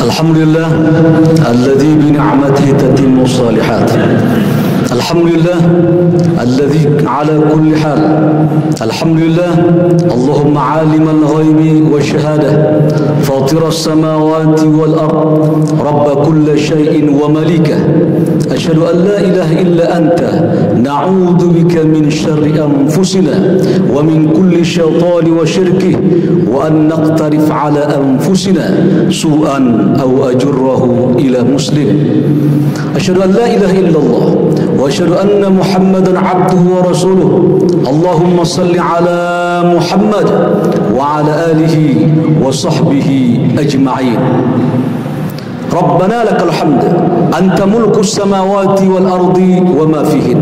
Alhamdulillah alladzi bi ni'matihi tatimmu shalihat. Alhamdulillah alladzi ala kulli hal. Alhamdulillah Allahumma alimal ghaibi wasyahadah fatiras samawati wal ard rabb kulli syai'in wa malikah. Asyhadu an la ilaha illa anta na'udzu bika min syarri anfusina wa min kulli syaitani wa syirkih wa an naqtarif ala anfusina su'an aw ajurrahu ila muslim. Asyhadu an la ilaha illallah wa asyhadu anna Muhammadan abduhu wa rasuluh. Allahumma salli ala Muhammad wa ala alihi wa sahbihi ajma'in. Rabbana lakal hamd anta mulkus samawati wal ardi wa ma fihin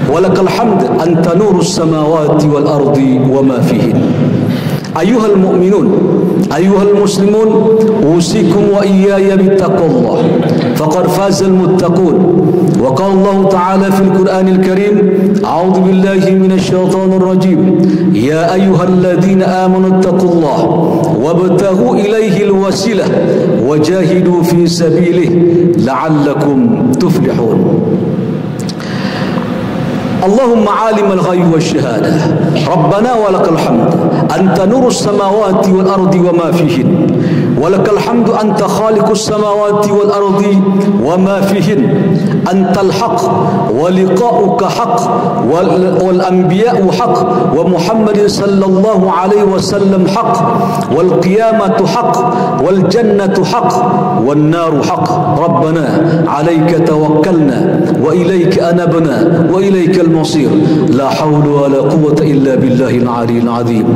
wa lakal hamd anta nurus samawati wal ardi wa ma fihin. Ayuhal mu'minun ayuhal muslimun usikum wa iyaya bittaqullah faqad fazal muttaqun. Wa qala Allah ta'ala fil Qur'anil Karim a'udzu billahi minasy syaithanir rajim ya ayyuhalladzina amanu taqullaha wabtaghu ilaihil wasilah wajahidu fi sabilihi la'allakum tuflihun. Allahumma alimal ghaibi wasyahadah Rabbana walakal hamd anta nurus samawati wal ardi wa ma fihin walakal hamdu anta khaliqus samawati wal ardi wa ma fihin antal haq wa liqa'uka haq wal anbiya'u haq wa Muhammadin sallallahu alaihi wasallam haq wal qiyamatu haq wal jannatu haq wan naru haq. Rabbana alayka tawakkalna wa ilayka anabna wa ilayka المصير لا حول ولا قوة إلا بالله العلي العظيم.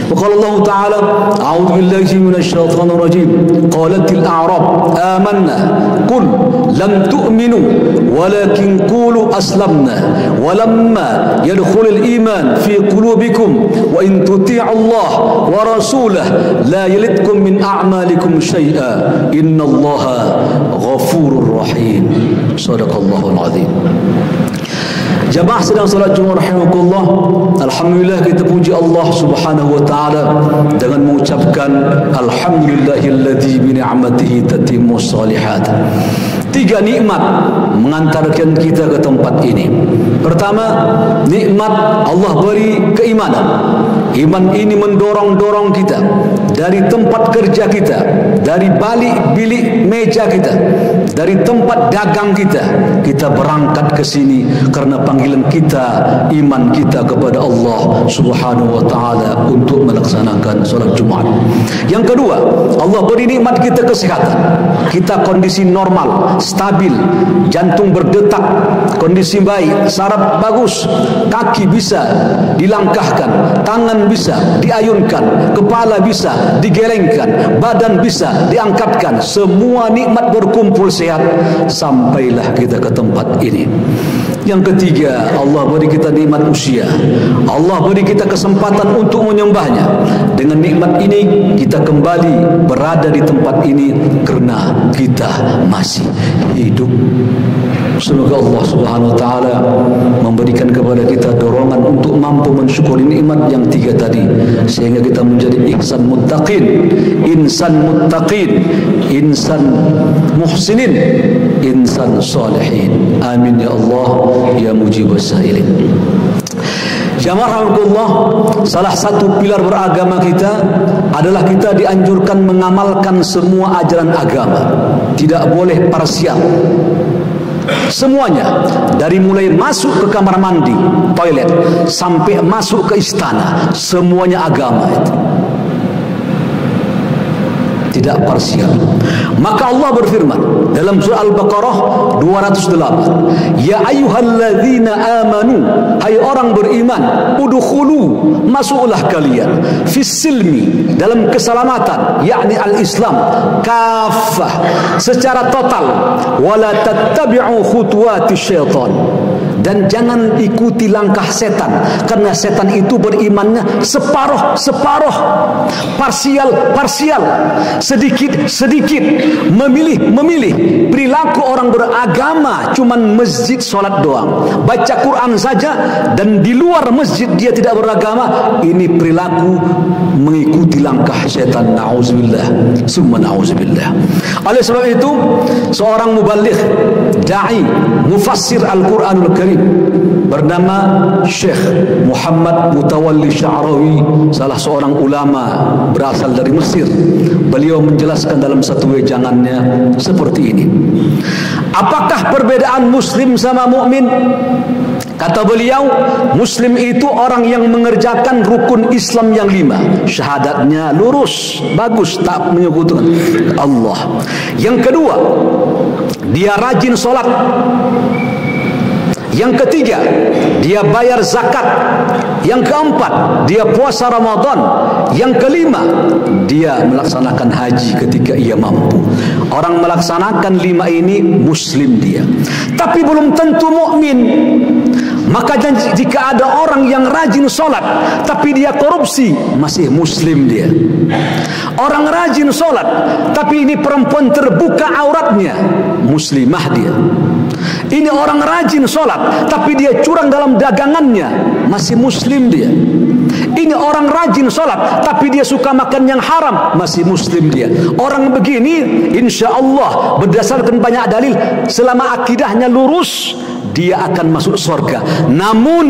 وقال الله تعالى أعوذ بالله من الشيطان الرجيم قالت الأعراب آمنا قل لم تؤمنوا ولكن قولوا أسلمنا ولما يدخل الإيمان في قلوبكم وإن تطيعوا الله ورسوله لا يلدكم من أعمالكم شيئا إن الله غفور رحيم. صدق الله العظيم. Jamaah sedang salat Jumat rahimakumullah. Alhamdulillah kita puji Allah Subhanahu wa taala dengan mengucapkan alhamdulillahilladzi bi ni'matihi tatimmu shalihat. Tiga nikmat mengantarkan kita ke tempat ini. Pertama, nikmat Allah beri keimanan. Iman ini mendorong-dorong kita dari tempat kerja kita, dari balik bilik meja kita, dari tempat dagang kita. Kita berangkat ke sini karena panggilan kita, iman kita kepada Allah Subhanahu wa taala untuk melaksanakan salat Jumat. Yang kedua, Allah beri nikmat kita kesehatan. Kita kondisi normal, stabil, jantung berdetak, kondisi baik, saraf bagus, kaki bisa dilangkahkan, tangan bisa diayunkan, kepala bisa digelengkan, badan bisa diangkatkan. Semua nikmat berkumpul sehat sampailah kita ke tempat ini. Yang ketiga, Allah beri kita nikmat usia. Allah beri kita kesempatan untuk menyembahnya. Dengan nikmat ini kita kembali berada di tempat ini karena kita masih hidup. Semoga Allah Subhanahu wa taala memberikan kepada kita dorongan untuk mampu mensyukuri nikmat yang tiga tadi sehingga kita menjadi insan muttaqin, insan muhsinin, insan salihin. Amin ya Allah ya mujibus sa'ilin. Jamaah rahmatullah, salah satu pilar beragama kita adalah kita dianjurkan mengamalkan semua ajaran agama. Tidak boleh parsial. Semuanya, dari mulai masuk ke kamar mandi, toilet, sampai masuk ke istana, semuanya agama itu. Tidak parsial. Maka Allah berfirman dalam surah Al-Baqarah 208, ya ayyuhalladzina amanu, hai orang beriman, udkhulu, masuklah kalian, fis silmi, dalam keselamatan, yakni al-Islam, kafah, secara total, wala tattabi'u khutuwatis syaitan, dan jangan ikuti langkah setan, karena setan itu berimannya separuh, parsial, sedikit, memilih perilaku orang beragama cuman masjid solat doang, baca Quran saja, dan di luar masjid dia tidak beragama, ini perilaku mengikuti langkah syaitan. Na'udzubillah, summa na'udzubillah. Oleh sebab itu, seorang mubaligh, da'i, mufassir Al-Quranul Karim bernama Syekh Muhammad Mutawalli Sya'rawi, salah seorang ulama berasal dari Mesir. Beliau menjelaskan dalam satu wejangannya seperti ini. Apakah perbedaan muslim sama mukmin? Kata beliau, muslim itu orang yang mengerjakan rukun Islam yang 5. Syahadatnya lurus, bagus, tak menyekutukan Allah. Yang kedua, dia rajin solat. Yang ketiga, dia bayar zakat. Yang keempat, dia puasa Ramadan. Yang kelima, dia melaksanakan haji ketika ia mampu. Orang melaksanakan 5 ini muslim dia. Tapi belum tentu mukmin. Maka jika ada orang yang rajin solat tapi dia korupsi, masih muslim dia. Orang rajin solat tapi ini perempuan terbuka auratnya, muslimah dia. Ini orang rajin solat tapi dia curang dalam dagangannya, masih muslim dia. Ini orang rajin solat tapi dia suka makan yang haram, masih muslim dia. Orang begini insya Allah berdasarkan banyak dalil, selama akidahnya lurus, dia akan masuk surga. Namun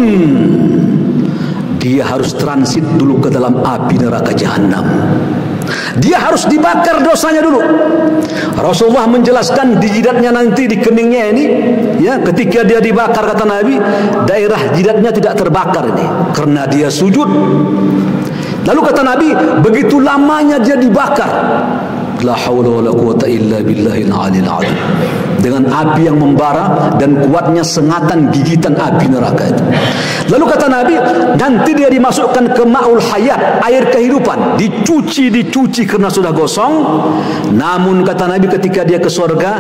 dia harus transit dulu ke dalam api neraka jahanam. Dia harus dibakar dosanya dulu. Rasulullah menjelaskan di jidatnya nanti, di keningnya ini, ya, ketika dia dibakar, kata Nabi, daerah jidatnya tidak terbakar ini karena dia sujud. Lalu kata Nabi, begitu lamanya dia dibakar, la haula wala quwata illa billahil aliyil azim, dengan api yang membara dan kuatnya sengatan gigitan api neraka itu. Lalu kata Nabi, nanti dia dimasukkan ke ma'ul hayat, air kehidupan, dicuci karena sudah gosong. Namun kata Nabi, ketika dia ke surga,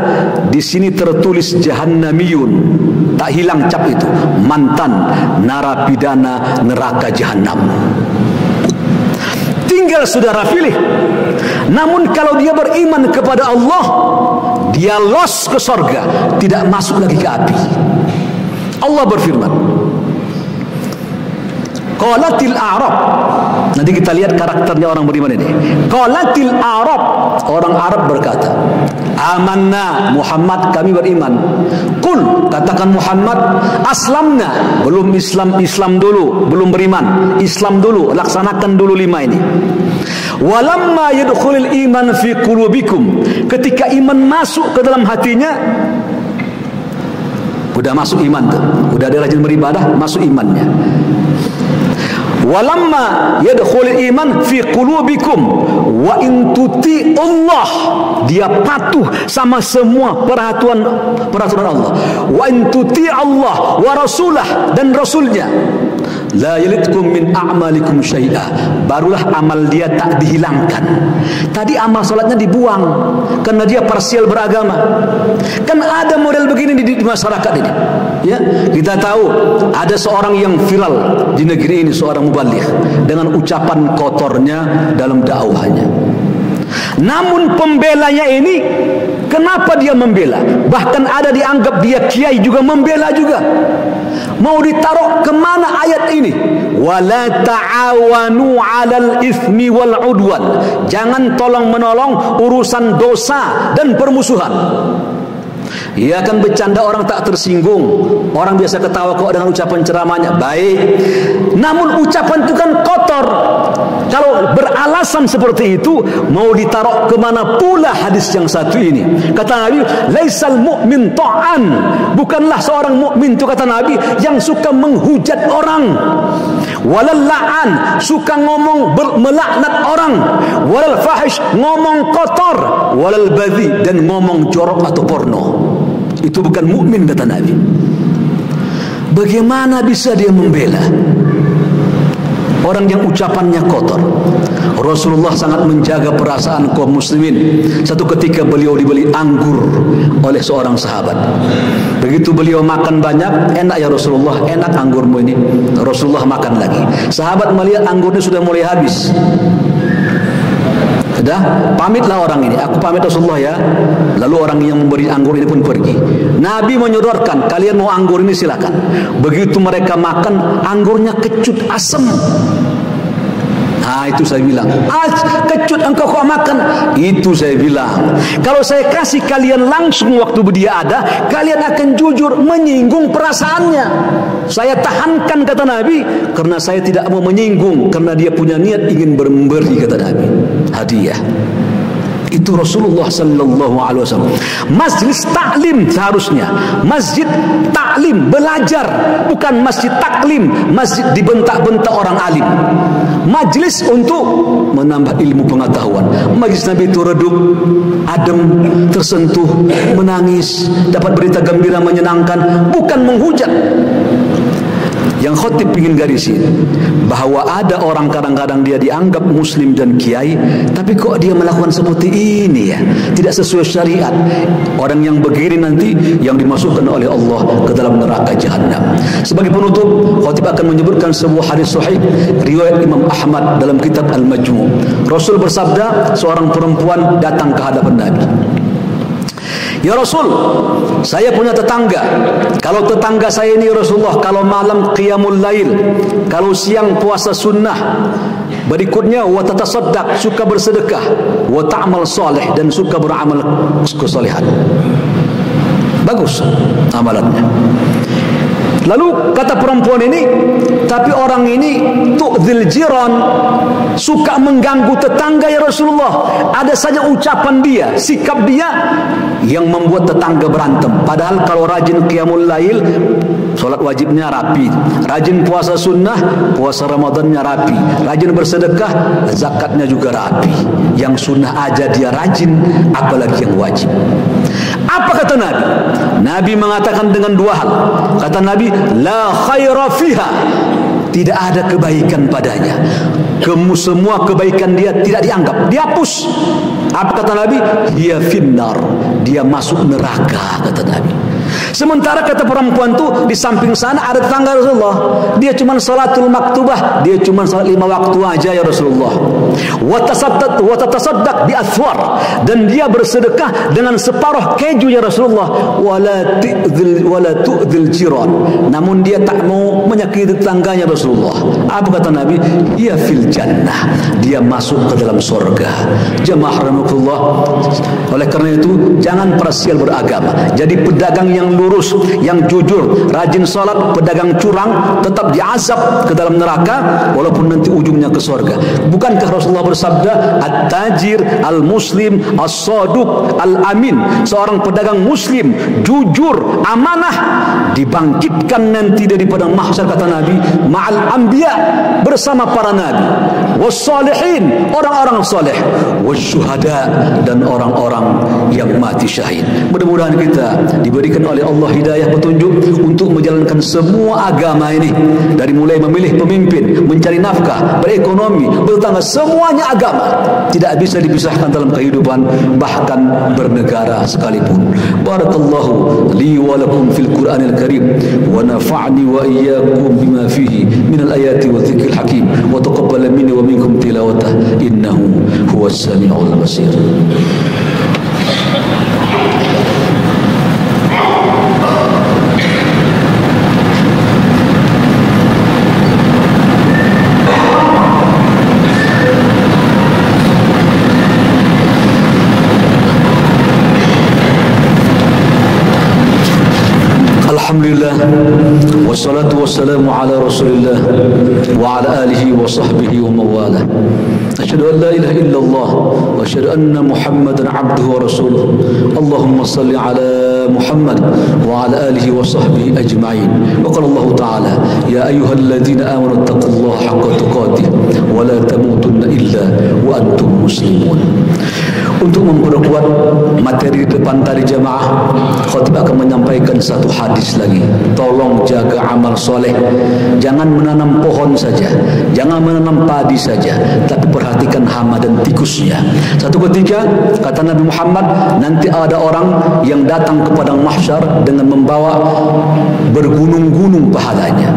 di sini tertulis jahannamiyun, tak hilang cap itu, mantan narapidana neraka jahanam. Tinggal saudara pilih. Namun kalau dia beriman kepada Allah, dia los ke surga, tidak masuk lagi ke api. Allah berfirman, qalatil a'rab. Nanti kita lihat karakternya orang beriman ini. Qalatil a'rab, orang Arab berkata, amanna, Muhammad, kami beriman. Qul, katakan Muhammad, aslamna, belum Islam dulu, belum beriman, Islam dulu, laksanakan dulu 5 ini. Walamma yadkhulul iman fi qulubikum, ketika iman masuk ke dalam hatinya, udah masuk iman tuh, udah ada rajin beribadah, masuk imannya. Walamma yadkhulul iman fi qulubikum wa in tuti Allah, dia patuh sama semua peraturan Allah. Wa in tuti Allah wa rasulah, dan rasulnya, la yalitkum min a'malikum syai'a, barulah amal dia tak dihilangkan. Tadi amal salatnya dibuang karena dia parsial beragama. Kan ada model begini di masyarakat ini, ya. Kita tahu ada seorang yang viral di negeri ini, seorang mubaligh dengan ucapan kotornya dalam dakwahnya. Namun pembelanya ini, kenapa dia membela? Bahkan ada dianggap dia kiai juga membela juga. Mau ditaruh kemana ayat ini? Wala ta'awanu 'alal itsmi wal 'udwan. Jangan tolong menolong urusan dosa dan permusuhan. Ia akan bercanda, orang tak tersinggung. Orang biasa ketawa kok dengan ucapan ceramahnya, baik. Namun ucapan itu kan kotor. Kalau beralasan seperti itu, mau ditaruh kemana pula hadis yang satu ini? Kata Nabi, laisal mu'min ta'an, bukanlah seorang mukmin itu, kata Nabi, yang suka menghujat orang. Walal la'an, suka ngomong melaknat orang. Walal fahish, ngomong kotor. Walal badhi, dan ngomong jorok atau porno. Itu bukan mukmin, kata Nabi. Bagaimana bisa dia membela orang yang ucapannya kotor? Rasulullah sangat menjaga perasaan kaum muslimin. Satu ketika beliau dibeli anggur oleh seorang sahabat. Begitu beliau makan banyak, enak ya Rasulullah, enak anggurmu ini. Rasulullah makan lagi. Sahabat melihat anggurnya sudah mulai habis. Dah pamitlah orang ini, aku pamit Rasulullah ya. Lalu orang yang memberi anggur ini pun pergi. Nabi menyodorkan, kalian mau anggur ini silakan. Begitu mereka makan, anggurnya kecut asam. Nah, itu saya bilang, kecut engkau kok makan? Itu saya bilang, kalau saya kasih kalian langsung waktu dia ada, kalian akan jujur, menyinggung perasaannya. Saya tahankan, kata Nabi, karena saya tidak mau menyinggung, karena dia punya niat ingin memberi, kata Nabi, hadiah. Itu Rasulullah sallallahu alaihi wasallam. Majlis taklim seharusnya, masjid taklim, belajar, bukan masjid taklim, masjid dibentak-bentak orang alim. Majlis untuk menambah ilmu pengetahuan. Majlis Nabi itu redup, adem, tersentuh, menangis, dapat berita gembira menyenangkan, bukan menghujat. Yang khotib ingin garisin bahwa ada orang kadang-kadang dia dianggap muslim dan kiai, tapi kok dia melakukan seperti ini ya, tidak sesuai syariat. Orang yang begini nanti yang dimasukkan oleh Allah ke dalam neraka jahanam. Sebagai penutup, khotib akan menyebutkan sebuah hadis sahih riwayat Imam Ahmad dalam kitab Al-Majmu'. Rasul bersabda, seorang perempuan datang ke hadapan Nabi. Ya Rasul, saya punya tetangga. Kalau tetangga saya ini Rasulullah, kalau malam qiyamul lail, kalau siang puasa sunnah, berikutnya wa tatasaddaq, suka bersedekah, wa ta'mal salih, dan suka beramal kesalehan. Bagus amalannya. Lalu kata perempuan ini, tapi orang ini tu'dzil jiran, suka mengganggu tetangga ya Rasulullah. Ada saja ucapan dia, sikap dia yang membuat tetangga berantem. Padahal kalau rajin qiyamul lail, solat wajibnya rapi, rajin puasa sunnah, puasa Ramadannya rapi, rajin bersedekah, zakatnya juga rapi. Yang sunnah aja dia rajin, apalagi yang wajib. Apa kata Nabi? Nabi mengatakan dengan dua hal. Kata Nabi, la khaira fiha, tidak ada kebaikan padanya. Semua kebaikan dia tidak dianggap, dihapus. Apa kata Nabi? Dia finnar, dia masuk neraka, kata Nabi. Sementara kata perempuan tu, di samping sana ada tetangga Rasulullah, dia cuma salatul maktubah, dia cuma salat 5 waktu aja ya Rasulullah. Wa tatasaddaq bi athwar, dan dia bersedekah dengan separuh keju ya Rasulullah. Wala tu'dzil jiran, namun dia tak mau menyakiti tetangganya Rasulullah. Apa kata Nabi? Ia fil jannah, dia masuk ke dalam surga. Jemaah rahimakumullah. Oleh karena itu, jangan parsial beragama. Jadi pedagang yang lurus, yang jujur, rajin salat, pedagang curang tetap diazab ke dalam neraka walaupun nanti ujungnya ke surga. Bukankah Rasulullah bersabda, at-tajir al-muslim as-saduq al-amin, seorang pedagang muslim jujur, amanah, dibangkitkan nanti dari padang mahsyar, kata Nabi, ma'al anbiya, bersama para nabi, was-salihin, orang-orang saleh, was-syuhada, dan orang-orang yang mati syahid. Mudah-mudahan kita diberikan oleh Allah hidayah petunjuk untuk menjalankan semua agama ini, dari mulai memilih pemimpin, mencari nafkah, berekonomi, bertetangga, semuanya agama tidak bisa dipisahkan dalam kehidupan, bahkan bernegara sekalipun. Barakallahu li wa lakum fil Qur'anil Karim, wa nafa'ni wa iyyakum bima fihi minal ayati wa dzikril hakim, wa taqabbal minni wa minkum tilawatah, innahu huwas samiul basir. Alhamdulillah, wassalatu wassalamu ala Rasulillah wa ala alihi wa sahbihi wa mawalah. Asyhadu an la ilaha illallah wa asyhadu anna Muhammadan abduhu wa rasuluh. Allahumma salli ala Muhammad wa ala alihi wa sahbihi ajma'in. Wa qala Allah ta'ala, ya ayyuhalladzina amanu taqullaha haqqa tuqatih wa la tamutunna illa wa antum muslimun. Untuk memperkuat materi di depan tadi jamaah, khotib akan menyampaikan satu hadis lagi. Tolong jaga amal soleh. Jangan menanam pohon saja, jangan menanam padi saja, tapi perhatikan hama dan tikusnya. Satu ketika, kata Nabi Muhammad, nanti ada orang yang datang ke padang mahsyar dengan membawa bergunung-gunung pahalanya.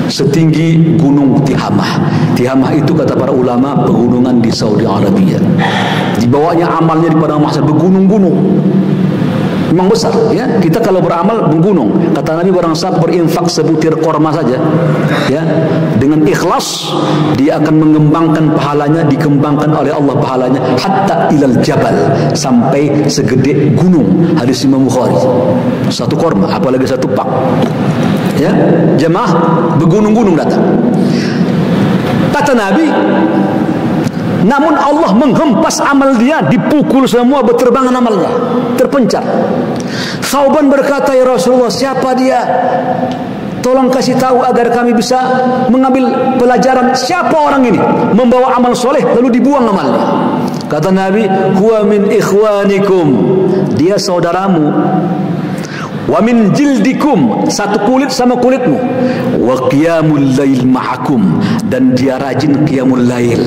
setinggi gunung Tihamah. Tihamah itu kata para ulama pegunungan di Saudi Arabia. Dibawanya amalnya di padang mahsyar bergunung-gunung. Memang besar ya. Kita kalau beramal menggunung. Kata Nabi, barang siapa berinfak sebutir korma saja ya, dengan ikhlas, dia akan mengembangkan pahalanya, dikembangkan oleh Allah pahalanya hatta ilal jabal, sampai segede gunung. Hadis Imam Bukhari. Satu korma apalagi satu pak ya, jemaah bergunung-gunung datang. Kata Nabi, namun Allah menghempas amal dia, dipukul semua, berterbangan amalnya, terpencar. Thauban berkata, ya Rasulullah, siapa dia? Tolong kasih tahu agar kami bisa mengambil pelajaran. Siapa orang ini? Membawa amal soleh lalu dibuang amalnya. Kata Nabi, huwa min ikhwanikum, dia saudaramu. Wa min jildikum, satu kulit sama kulitmu. Wa qiyamul lail ma'akum, dan dia rajin qiyamul lail.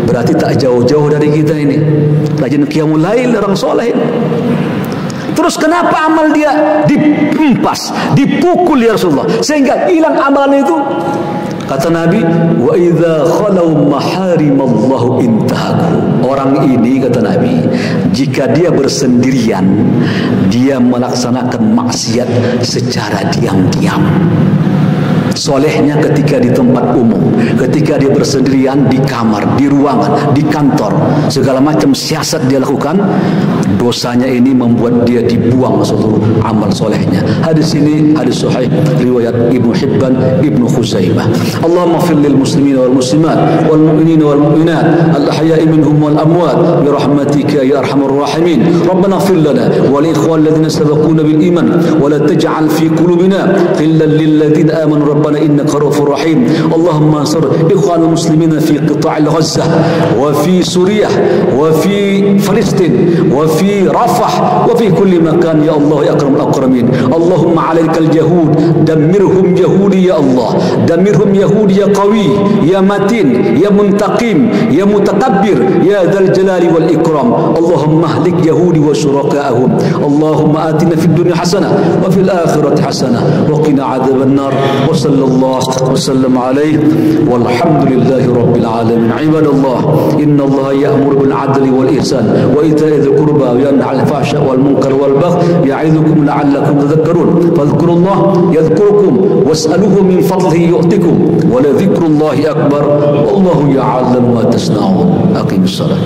Berarti tak jauh-jauh dari kita ini. Rajin qiyamul lail, orang soleh. Terus kenapa amal dia dihempas, dipukul ya Rasulullah, sehingga hilang amalan itu? Kata Nabi, wa idza khalau maharimallahu intahaku. Orang ini, kata Nabi, jika dia bersendirian, dia melaksanakan maksiat secara diam-diam. Solehnya ketika di tempat umum, ketika dia bersendirian di kamar, di ruangan, di kantor, segala macam siasat dia lakukan, dosanya ini membuat dia dibuang seluruh amal solehnya. Hadis ini hadis sahih riwayat Ibnu Hibban, Ibnu Khuzaimah. Allahumma fir lil muslimin wal muslimat wal mu'minin wal mu'minat al ahya'i minhum wal amwat bi rahmatika ya arhamar rahimin. Rabbana fir lana wa li ikhwan alladhina sabaquna bil iman wa la taj'al fi qulubina ghillan lil ladzina amanu rabbana innaka ra'ufur rahim. Allahumma ansur ikhwan muslimina fi qita' Gaza wa fi Suriah wa fi Palestin wa fi Rafah wa fi kulli makan ya Allah ya akramul akramin. Allahumma 'alaikal yahud damirhum yahudi ya Allah, damirhum yahudi ya qawi ya matin ya muntaqim ya mutakabbir ya dzal jalali wal ikram. Allahumma ahlik yahudi wa syuraka'ahum. Allahumma atina fid dunya hasanah wa fil akhirati hasanah wa qina adzaban nar. Wa sallallahu wa sallam alaihi walhamdulillahi rabbil alamin. Ibadallah, inna Allah ya'muru bil 'adli wal ihsan wa ita'i dzil qurba wa yanha 'anil fahsya'i wal munkar wal baghi ya'idukum la'allakum tadhakkarun. Fadhkurullaha yadhkurukum was'aluhu min fadlihi yu'tikum wa la dhikrullahi akbar wallahu ya'lamu ma tasna'un. Aqimus salat.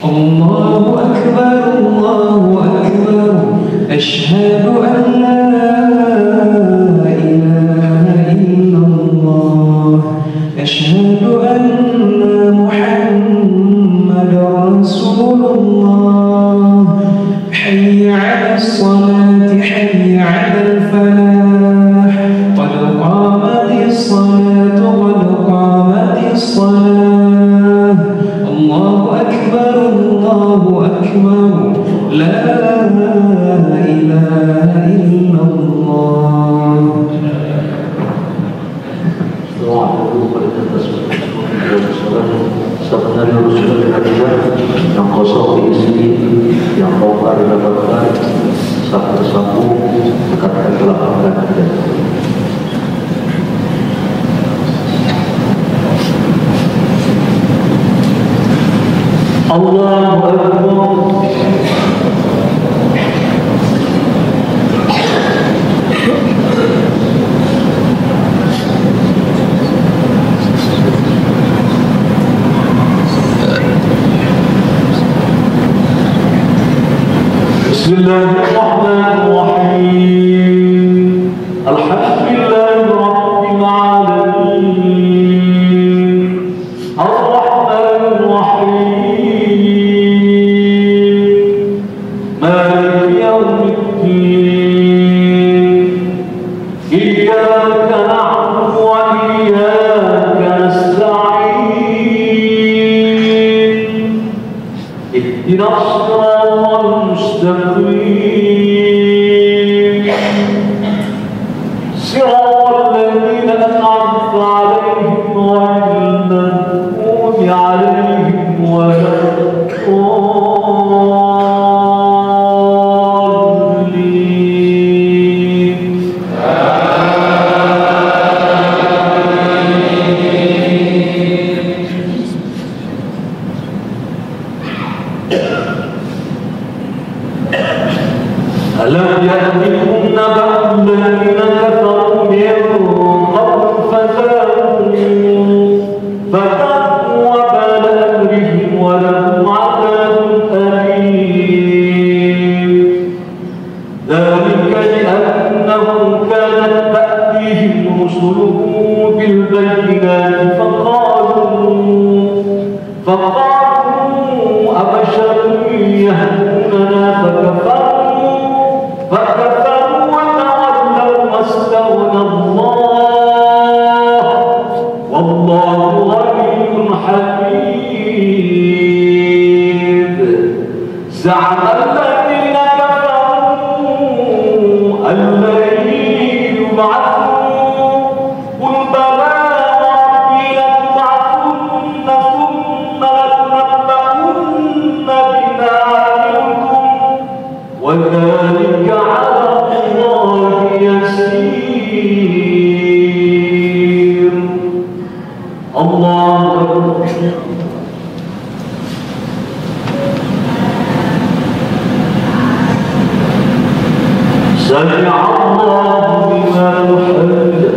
الله أكبر الله أكبر أشهد أن لا إله إلا الله أشهد أن محمدا رسول الله حي على الصلاة حي على الفلاح قد قامت الصلاة قد قامت الصلاة الله أكبر لا إله إلا الله. Sebenarnya Rasulullah yang kosong diisi, yang bongkar didapatkan, sapu-sapu dekatkan ke lapangan Anda. Allahu Akbar. Bismillahirrahmanirrahim. Alhamdulillahi Rabbil Alamin. Ar-Rahmanir Rahim. Maliki Yawmiddin. Iyyaka na'budu wa iyyaka nasta'in. Ihdinas siratal mustaqim. Siratal ladzina an'amta 'alaihim ghairil maghdubi 'alaihim waladdallin. ألم يأتكم نبأ الذين كفروا من قبل فذاقوا وبال أمرهم ولهم عذاب أليم. ذلك لأنه كانت تأتيهم رسلهم بالبينات فقالوا أبشر يهدوننا فكفروا وتولوا واستغنى الله والله غني حميد. زعم الذين كفروا أن لن يبعثوا قل بلى وربي لتبعثن ثم لتنبؤن بما عملتم وذلك على الله يسير. الله أكبر. سمع الله لمن حمده.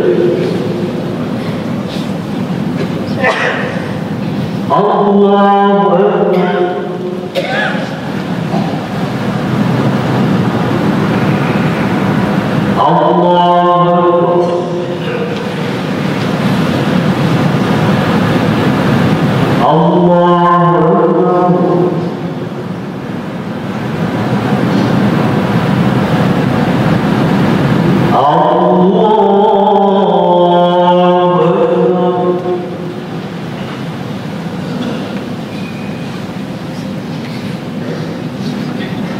الله أكبر.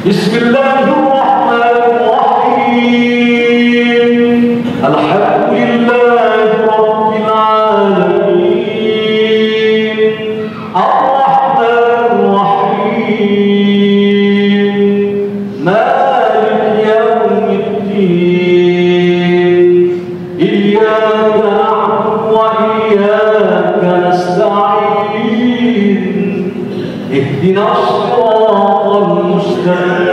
Bismillahirrahmanirrahim. Alhamdulillahi Rabbil Alamin. Ar-Rahmanir Rahim. Maliki Yawmiddin. Iyyaka na'budu wa iyyaka nasta'in. Ihdinas siratal mustaqim.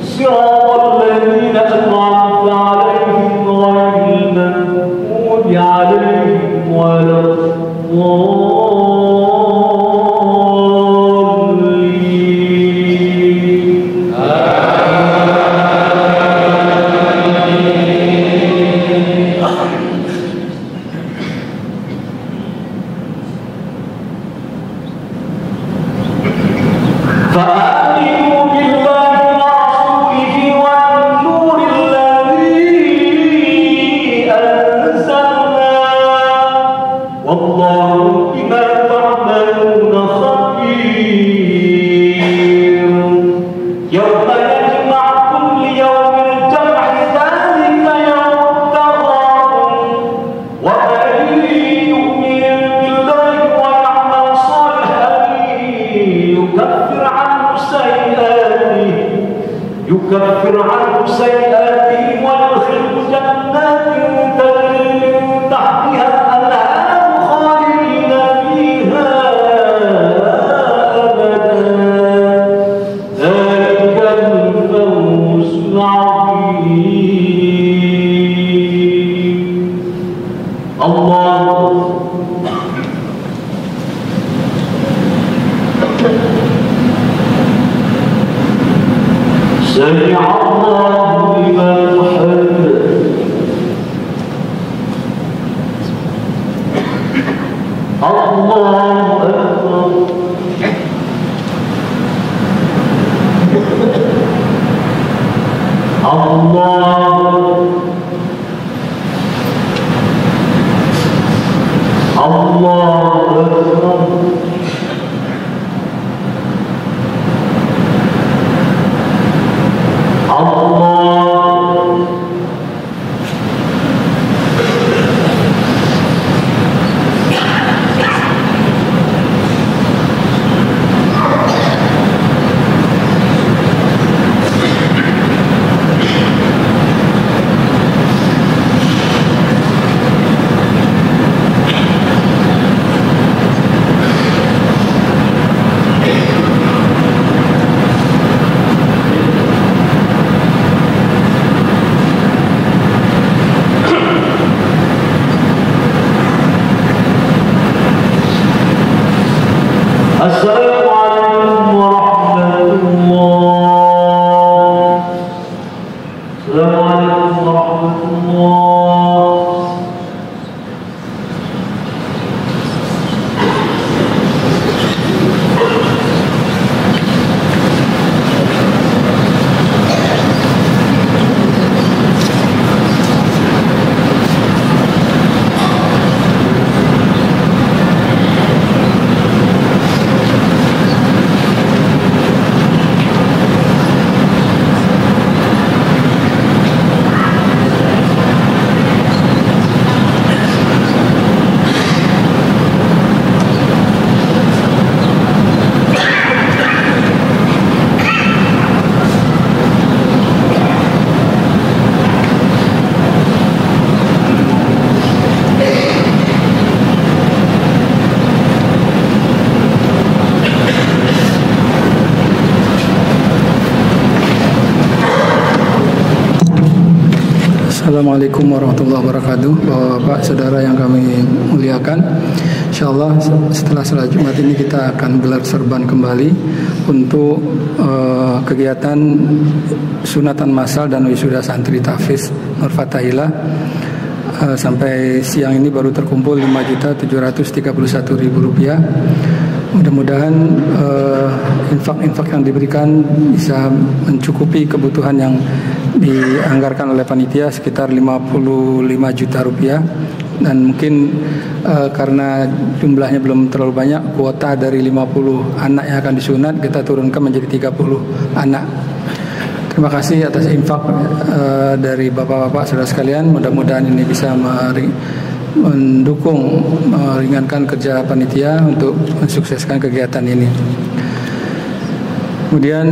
صراط الذين أنعمت عليهم غير المغضوب عليهم ولا الضالين. فآمنوا بالله ورسوله والنور الذي أنزلنا والله بما تعملون خبير يوم يجمعكم ليوم الجمع ذلك يوم التغابن ومن يؤمن بالله ويعمل صالحا يكفر عنه سيئاته ويدخله جنات تجري من تحتها الأنهار خالدين فيها أبدا ذلك الفوز العظيم. الله سمع الله لمن حمده. الله أكبر. الله أكبر. السلام عليكم ورحمة الله. السلام عليكم ورحمة الله. Assalamualaikum warahmatullahi wabarakatuh. Bapak, saudara yang kami muliakan, insyaallah setelah salat Jumat ini kita akan gelar serban kembali untuk kegiatan sunatan massal dan wisuda santri tahfiz Nur Fatahillah. Sampai siang ini baru terkumpul Rp5.731.000. Mudah-mudahan infak-infak yang diberikan bisa mencukupi kebutuhan yang dianggarkan oleh panitia sekitar Rp55 juta, dan mungkin karena jumlahnya belum terlalu banyak, kuota dari 50 anak yang akan disunat kita turunkan menjadi 30 anak. Terima kasih atas infak dari bapak-bapak saudara sekalian. Mudah-mudahan ini bisa mendukung, meringankan kerja panitia untuk mensukseskan kegiatan ini. Kemudian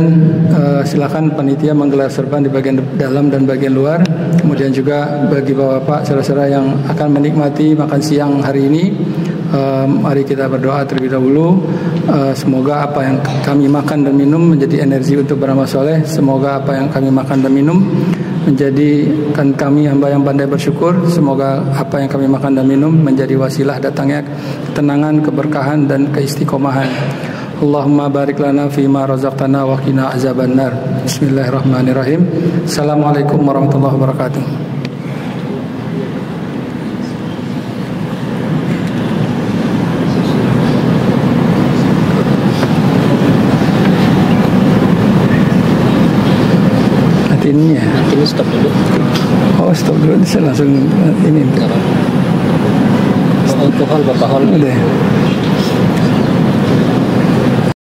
silakan panitia menggelar serban di bagian dalam dan bagian luar. Kemudian juga bagi bapak-bapak saudara-saudara yang akan menikmati makan siang hari ini, mari kita berdoa terlebih dahulu. Semoga apa yang kami makan dan minum menjadi energi untuk beramal soleh. Semoga apa yang kami makan dan minum menjadikan kami hamba yang pandai bersyukur. Semoga apa yang kami makan dan minum menjadi wasilah datangnya ketenangan, keberkahan dan keistiqomahan. Allahumma barik lana fima razaqtana wa qina azabannar. Bismillahirrahmanirrahim. Assalamualaikum warahmatullahi wabarakatuh. stop dulu. Oh, stop dulu. Saya langsung ini. Untuk hal Bapak hal. Udah.